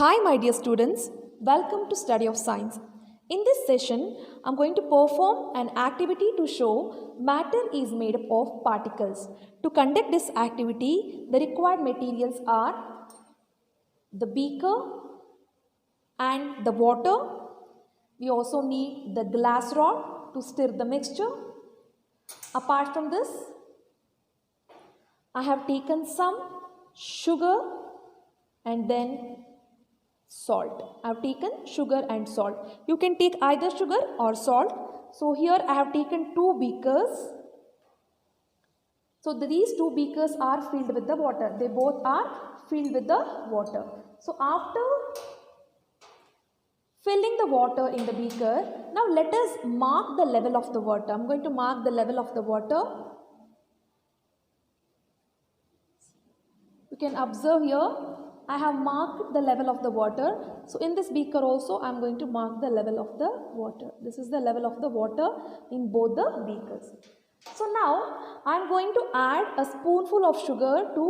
Hi my dear students, welcome to Study of Science. In this session, I am going to perform an activity to show matter is made up of particles. To conduct this activity, the required materials are the beaker and the water. We also need the glass rod to stir the mixture. Apart from this, I have taken some sugar and then salt. I have taken sugar and salt. You can take either sugar or salt. So here I have taken two beakers. So these two beakers are filled with the water. They both are filled with the water. So after filling the water in the beaker, now let us mark the level of the water. I am going to mark the level of the water. You can observe here, I have marked the level of the water. So in this beaker also I am going to mark the level of the water. This is the level of the water in both the beakers. So now I am going to add a spoonful of sugar to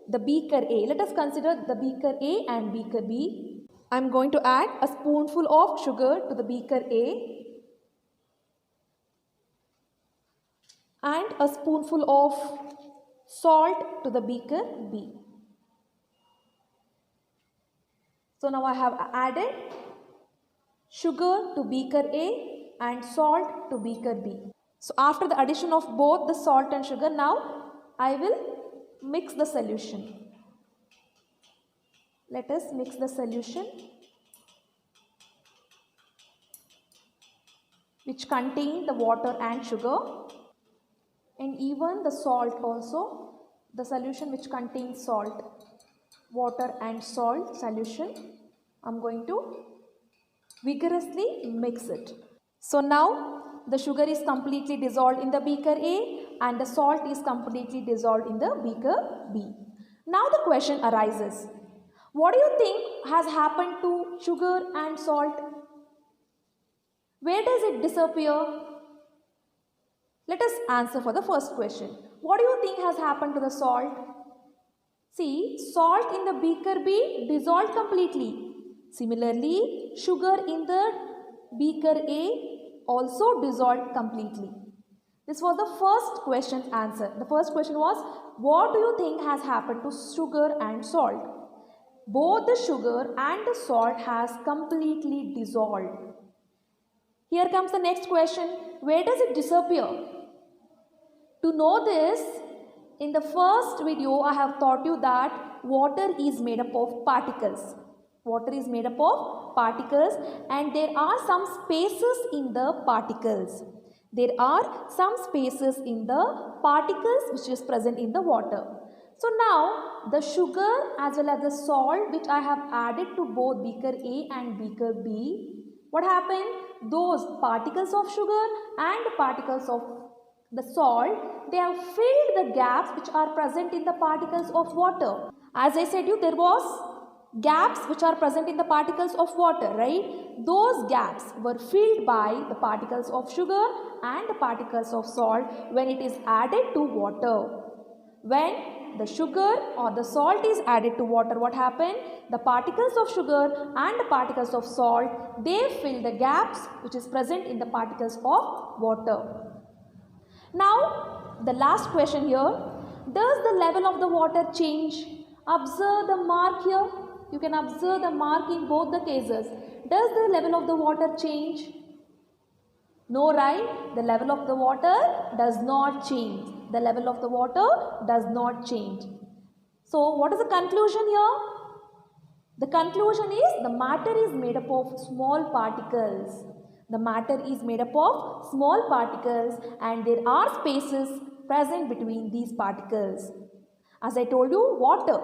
the beaker A. Let us consider the beaker A and beaker B. I am going to add a spoonful of sugar to the beaker A and a spoonful of salt to the beaker B. So now I have added sugar to beaker A and salt to beaker B. So after the addition of both the salt and sugar, now I will mix the solution. Let us mix the solution which contain the water and sugar, and even the salt also, the solution which contains salt, water and salt solution. I am going to vigorously mix it. So now the sugar is completely dissolved in the beaker A and the salt is completely dissolved in the beaker B. Now the question arises, what do you think has happened to sugar and salt? Where does it disappear? Let us answer for the first question. What do you think has happened to the salt? See, salt in the beaker B dissolved completely. Similarly, sugar in the beaker A also dissolved completely. This was the first question's answer. The first question was, what do you think has happened to sugar and salt? Both the sugar and the salt has completely dissolved. Here comes the next question. Where does it disappear? To know this, in the first video I have taught you that water is made up of particles. Water is made up of particles and there are some spaces in the particles. There are some spaces in the particles which is present in the water. So now the sugar as well as the salt which I have added to both beaker A and beaker B, what happened? Those particles of sugar and particles of the salt, they have filled the gaps which are present in the particles of water. As I said you, there was gaps which are present in the particles of water, right? Those gaps were filled by the particles of sugar and the particles of salt when it is added to water. When the sugar or the salt is added to water, what happened? The particles of sugar and the particles of salt, they fill the gaps which is present in the particles of water. Now, the last question here, does the level of the water change? Observe the mark here. You can observe the mark in both the cases. Does the level of the water change? No, right? The level of the water does not change. The level of the water does not change. So, what is the conclusion here? The conclusion is the matter is made up of small particles. The matter is made up of small particles and there are spaces present between these particles. As I told you, water,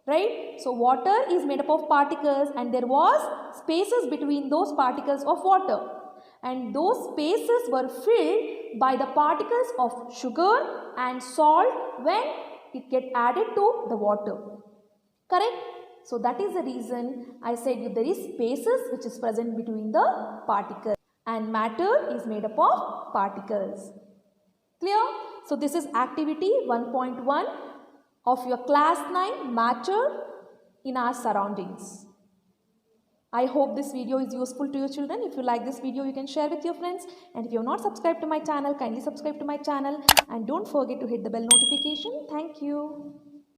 right? So water is made up of particles and there was spaces between those particles of water. And those spaces were filled by the particles of sugar and salt when it get added to the water. Correct? So that is the reason I said there is spaces which is present between the particles and matter is made up of particles. Clear? So this is activity 1.1 of your class 9 matter in our surroundings. I hope this video is useful to you children. If you like this video, you can share with your friends. And if you have not subscribed to my channel, kindly subscribe to my channel. And don't forget to hit the bell notification. Thank you.